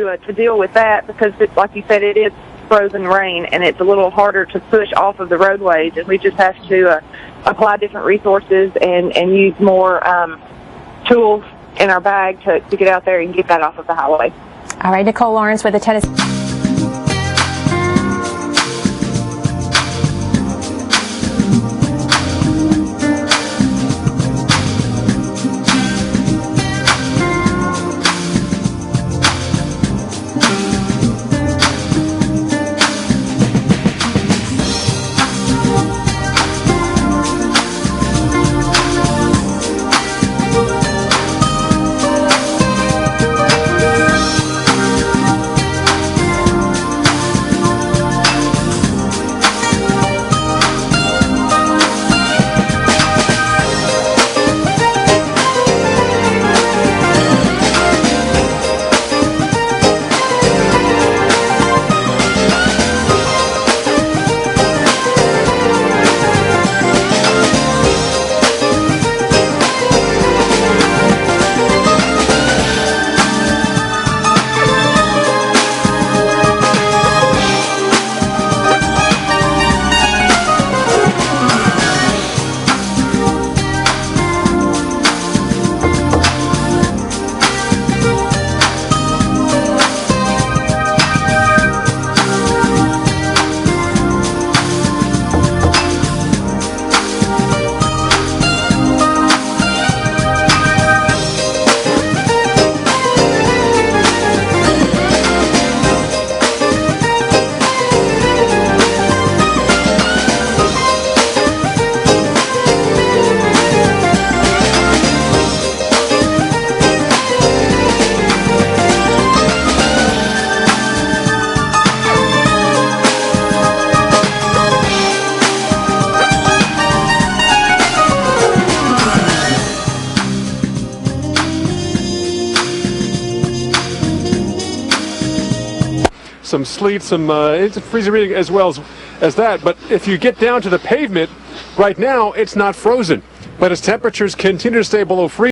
to deal with that because, like you said, it is frozen rain and it's a little harder to push off of the roadways, and we just have to apply different resources and use more tools in our bag to get out there and get that off of the highway. All right, Nicole Lawrence with the Tennessee. Some sleet, it's freezing rain as well as that. But if you get down to the pavement, right now it's not frozen. But as temperatures continue to stay below freezing,